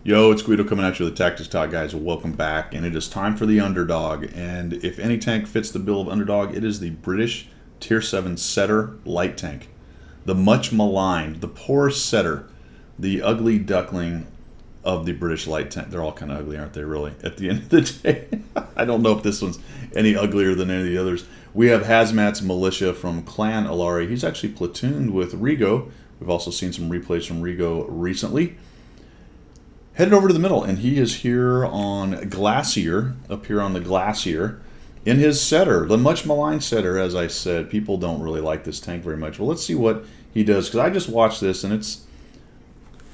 Yo, it's Guido coming at you with the Tactics Talk, guys. Welcome back, and it is time for the Underdog. And if any tank fits the bill of Underdog, it is the British Tier 7 Setter Light Tank. The much maligned, the poor setter, the ugly duckling of the British light tank. They're all kind of ugly, aren't they, really? At the end of the day, I don't know if this one's any uglier than any of the others. We have Hazmat's Militia from Clan Alari. He's actually platooned with Rigo. We've also seen some replays from Rigo recently. Headed over to the middle, and he is here on Glacier, up here on the Glacier, in his setter, the much maligned setter. As I said, people don't really like this tank very much. Well, let's see what he does, because I just watched this, and it's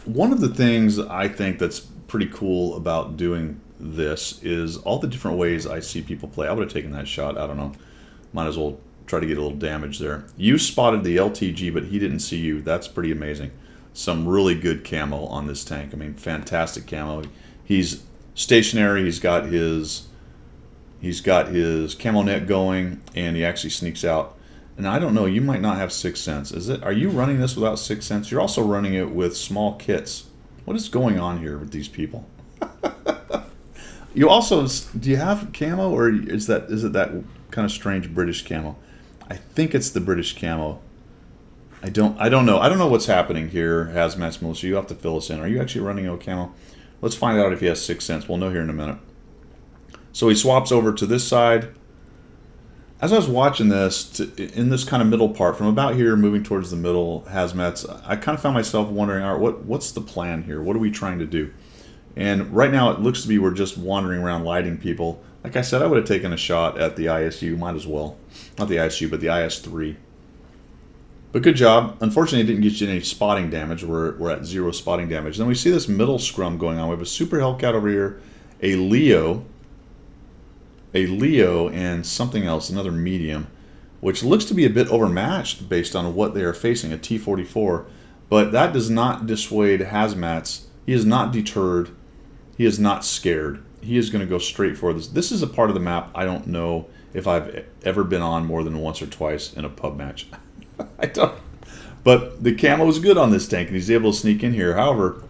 one of the things I think that's pretty cool about doing this is all the different ways I see people play. I would have taken that shot. I don't know. Might as well try to get a little damage there. You spotted the LTG, but he didn't see you. That's pretty amazing. Some really good camo on this tank. I mean, fantastic camo. He's stationary. He's got his camo net going, and he actually sneaks out. And I don't know, you might not have Sixth Sense. Are you running this without Sixth Sense? You're also running it with small kits. What is going on here with these people? You also, do you have camo, or is it that kind of strange British camo? I think it's the British camo. I don't know. I don't know what's happening here, Hazmat's Militia. You have to fill us in. Are you actually running O camo? Let's find out if he has Sixth Sense. We'll know here in a minute. So he swaps over to this side. As I was watching this, in this kind of middle part, from about here moving towards the middle, Hazmat's, I kind of found myself wondering, all right, what's the plan here? What are we trying to do? And right now it looks to be we're just wandering around lighting people. Like I said, I would have taken a shot at the ISU. Might as well. Not the ISU, but the IS-3. But good job. Unfortunately, it didn't get you any spotting damage. We're at 0 spotting damage. Then we see this middle scrum going on. We have a Super Hellcat over here, a Leo, and something else, another medium, which looks to be a bit overmatched based on what they are facing, a T-44. But that does not dissuade Hazmat's. He is not deterred. He is not scared. He is going to go straight for this. This is a part of the map I don't know if I've ever been on more than once or twice in a pub match. I don't. But the camo is good on this tank, and he's able to sneak in here. However,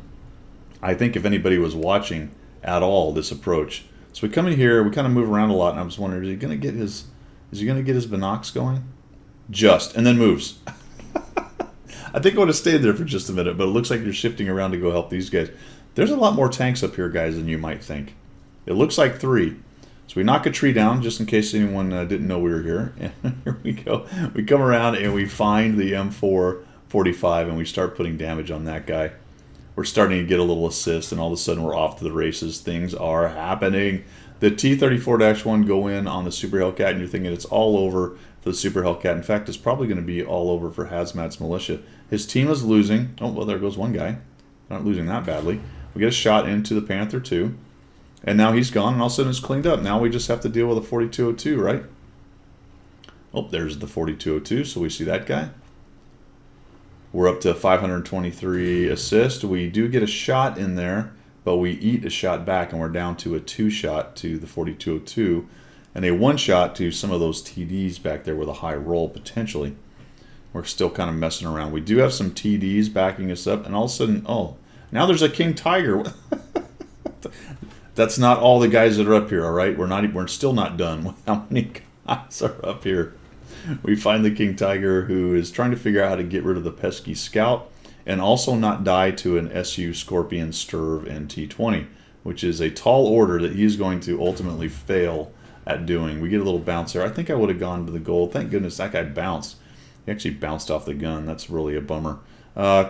I think if anybody was watching at all this approach, so we come in here, we kind of move around a lot, and I was wondering, is he going to get his binocs going? Just, and then moves. I think I would have stayed there for just a minute, but it looks like you're shifting around to go help these guys. There's a lot more tanks up here, guys, than you might think. It looks like 3. So we knock a tree down, just in case anyone didn't know we were here. And here we go. We come around and we find the M445, and we start putting damage on that guy. We're starting to get a little assist, and all of a sudden we're off to the races. Things are happening. The T-34-1 go in on the Super Hellcat, and you're thinking it's all over for the Super Hellcat. In fact, it's probably going to be all over for Hazmat's Militia. His team is losing. Oh, well, there goes one guy. Not losing that badly. We get a shot into the Panther 2. And now he's gone, and all of a sudden it's cleaned up. Now we just have to deal with a 4202, right? Oh, there's the 4202, so we see that guy. We're up to 523 assists. We do get a shot in there, but we eat a shot back, and we're down to a 2-shot to the 4202, and a 1-shot to some of those TDs back there with a high roll, potentially. We're still kind of messing around. We do have some TDs backing us up, and all of a sudden, oh, now there's a King Tiger. That's not all the guys that are up here, all right? We're still not done with how many guys are up here. We find the King Tiger, who is trying to figure out how to get rid of the pesky Scout and also not die to an SU, Scorpion, Sturv, and T-20, which is a tall order that he's going to ultimately fail at doing. We get a little bounce there. I think I would have gone to the gold. Thank goodness that guy bounced. He actually bounced off the gun. That's really a bummer.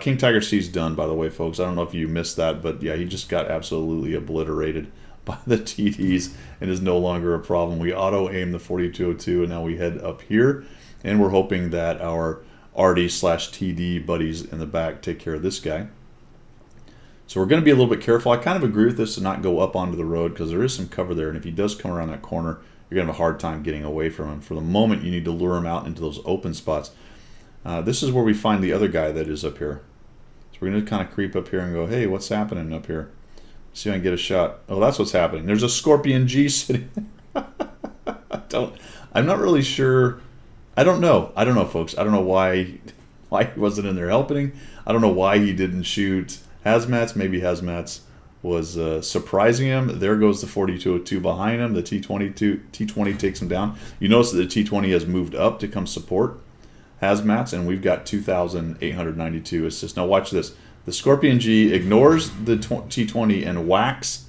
King Tiger C's done, by the way, folks. I don't know if you missed that, but yeah, he just got absolutely obliterated by the TDs and is no longer a problem. We auto-aim the 4202, and now we head up here, and we're hoping that our RD/TD buddies in the back take care of this guy. So we're going to be a little bit careful. I kind of agree with this to not go up onto the road, because there is some cover there, and if he does come around that corner, you're going to have a hard time getting away from him. For the moment, you need to lure him out into those open spots. This is where we find the other guy that is up here. So we're going to kind of creep up here and go, hey, what's happening up here? See if I can get a shot. Oh, that's what's happening. There's a Scorpion G sitting there. I'm not really sure. I don't know, folks. I don't know why he wasn't in there helping. I don't know why he didn't shoot Hazmat's. Maybe Hazmat's was surprising him. There goes the 4202 behind him. The T20 takes him down. You notice that the T20 has moved up to come support hazmats, and we've got 2,892 assists. Now watch this. The Scorpion G ignores the T20 and whacks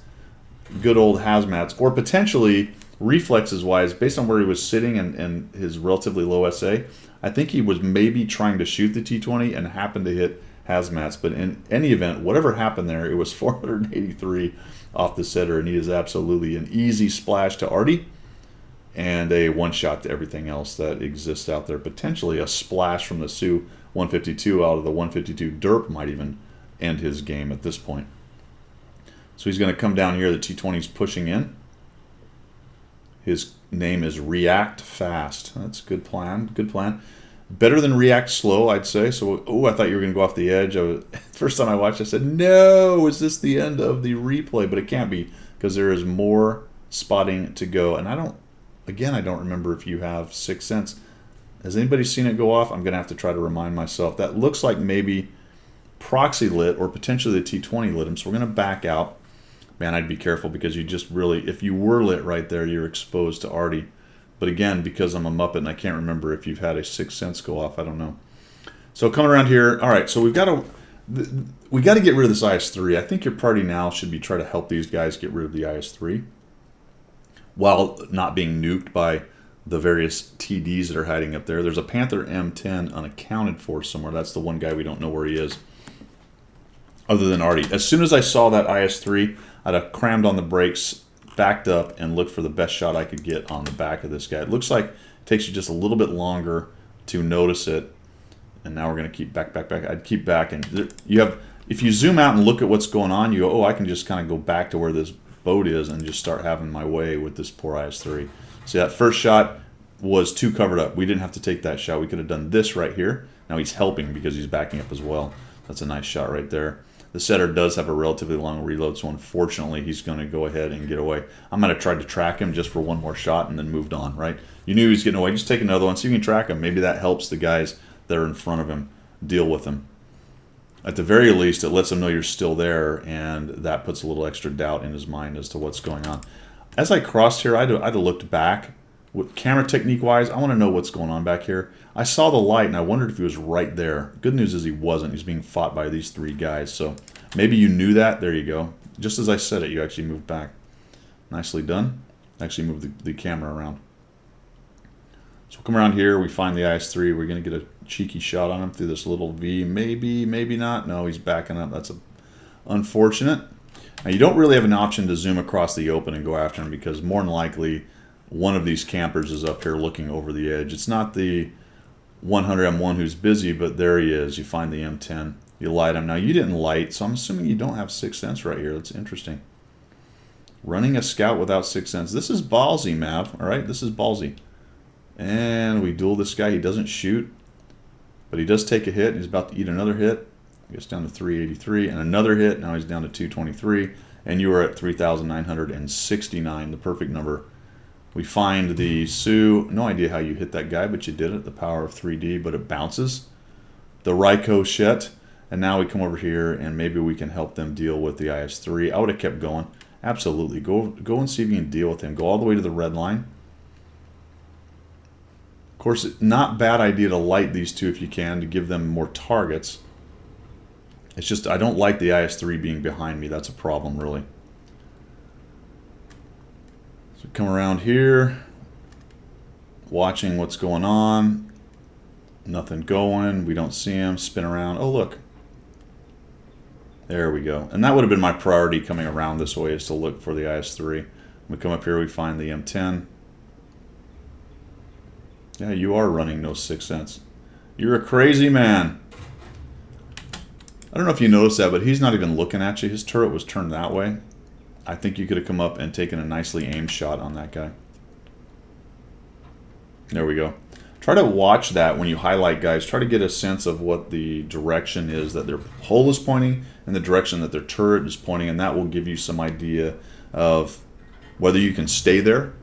good old hazmats, or potentially reflexes wise, based on where he was sitting and his relatively low SA, I think he was maybe trying to shoot the T20 and happened to hit hazmats. But in any event, whatever happened there, it was 483 off the setter, and he is absolutely an easy splash to Artie and a one shot to everything else that exists out there. Potentially a splash from the Sioux 152 out of the 152 derp might even end his game at this point. So he's going to come down here. The T20's pushing in. His name is React Fast. That's a good plan. Good plan. Better than React Slow, I'd say. So, oh, I thought you were going to go off the edge. First time I watched, I said, no, is this the end of the replay? But it can't be, because there is more spotting to go. And I don't remember if you have 6 cents. Has anybody seen it go off? I'm going to have to try to remind myself. That looks like maybe proxy lit, or potentially the T20 lit him. So we're going to back out. Man, I'd be careful, because you just really, if you were lit right there, you're exposed to Artie. But again, because I'm a Muppet and I can't remember if you've had a 6 cents go off, I don't know. So coming around here, all right, so we got to get rid of this IS-3. I think your party now should be trying to help these guys get rid of the IS-3 while not being nuked by the various TDs that are hiding up there. There's a Panther M10 unaccounted for somewhere. That's the one guy we don't know where he is, other than Artie. As soon as I saw that IS-3, I'd have crammed on the brakes, backed up, and looked for the best shot I could get on the back of this guy. It looks like it takes you just a little bit longer to notice it. And now we're going to keep back. I'd keep back. And you have, if you zoom out and look at what's going on, you go, oh, I can just kind of go back to where this boat is and just start having my way with this poor IS-3. See, that first shot was too covered up. We didn't have to take that shot. We could have done this right here. Now he's helping because he's backing up as well. That's a nice shot right there. The setter does have a relatively long reload, so unfortunately he's going to go ahead and get away. I might have tried to track him just for one more shot and then moved on, right? You knew he was getting away. Just take another one so you can track him. Maybe that helps the guys that are in front of him deal with him. At the very least, it lets him know you're still there, and that puts a little extra doubt in his mind as to what's going on. As I crossed here, I'd have looked back. With camera technique-wise, I want to know what's going on back here. I saw the light, and I wondered if he was right there. Good news is he wasn't. He's being fought by these three guys. So maybe you knew that. There you go. Just as I said it, you actually moved back. Nicely done. Actually moved the camera around. So we'll come around here. We find the IS-3. We're going to get a cheeky shot on him through this little V. Maybe, maybe not. No, he's backing up. That's unfortunate. Now, you don't really have an option to zoom across the open and go after him, because more than likely one of these campers is up here looking over the edge. It's not the 100 M1 who's busy, but there he is. You find the M10. You light him. Now, you didn't light, so I'm assuming you don't have 6 cents right here. That's interesting. Running a scout without 6 cents. This is ballsy, Mav. All right, this is ballsy. And we duel this guy. He doesn't shoot, but he does take a hit. He's about to eat another hit. He gets down to 383 and another hit. Now he's down to 223, and you are at 3,969, the perfect number. We find the Sioux. No idea how you hit that guy, but you did it. The power of 3D, but it bounces. The Ricochet. And now we come over here, and maybe we can help them deal with the IS-3. I would have kept going. Absolutely. Go and see if you can deal with him. Go all the way to the red line. Of course, not bad idea to light these two if you can, to give them more targets. It's just I don't like the IS-3 being behind me. That's a problem, really. So come around here, watching what's going on. Nothing going. We don't see him. Spin around. Oh, look. There we go. And that would have been my priority coming around this way, is to look for the IS-3. We come up here, we find the M10. Yeah, you are running no 6 cents. You're a crazy man. I don't know if you noticed that, but he's not even looking at you. His turret was turned that way. I think you could have come up and taken a nicely aimed shot on that guy. There we go. Try to watch that when you highlight guys. Try to get a sense of what the direction is that their hole is pointing and the direction that their turret is pointing, and that will give you some idea of whether you can stay there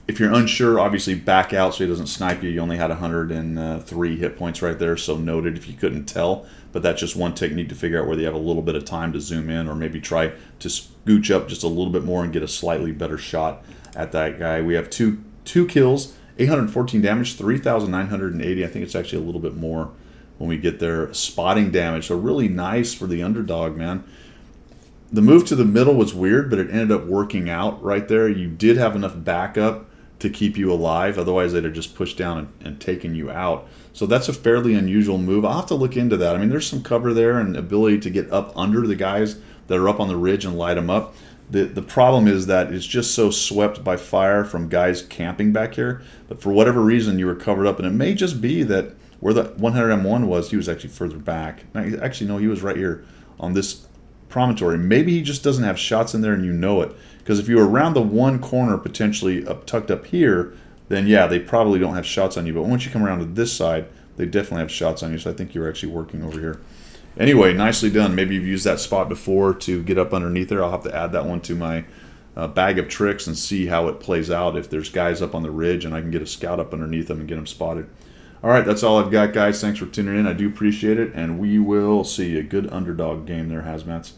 If you're unsure, obviously back out so he doesn't snipe you. You only had 103 hit points right there, so noted if you couldn't tell. But that's just one technique to figure out whether you have a little bit of time to zoom in or maybe try to scooch up just a little bit more and get a slightly better shot at that guy. We have two kills, 814 damage, 3,980. I think it's actually a little bit more when we get there. Spotting damage, so really nice for the Underdog, man. The move to the middle was weird, but it ended up working out right there. You did have enough backup to keep you alive. Otherwise, they'd have just pushed down and taken you out. So that's a fairly unusual move. I'll have to look into that. I mean, there's some cover there and ability to get up under the guys that are up on the ridge and light them up. The problem is that it's just so swept by fire from guys camping back here. But for whatever reason, you were covered up. And it may just be that where the 100M1 was, he was actually further back. Actually, no, he was right here on this promontory. Maybe he just doesn't have shots in there and you know it. Because if you were around the one corner, potentially tucked up here, then yeah, they probably don't have shots on you. But once you come around to this side, they definitely have shots on you. So I think you're actually working over here. Anyway, nicely done. Maybe you've used that spot before to get up underneath there. I'll have to add that one to my bag of tricks and see how it plays out. If there's guys up on the ridge and I can get a scout up underneath them and get them spotted. All right, that's all I've got, guys. Thanks for tuning in. I do appreciate it. And we will see a good Underdog game there, Hazmats.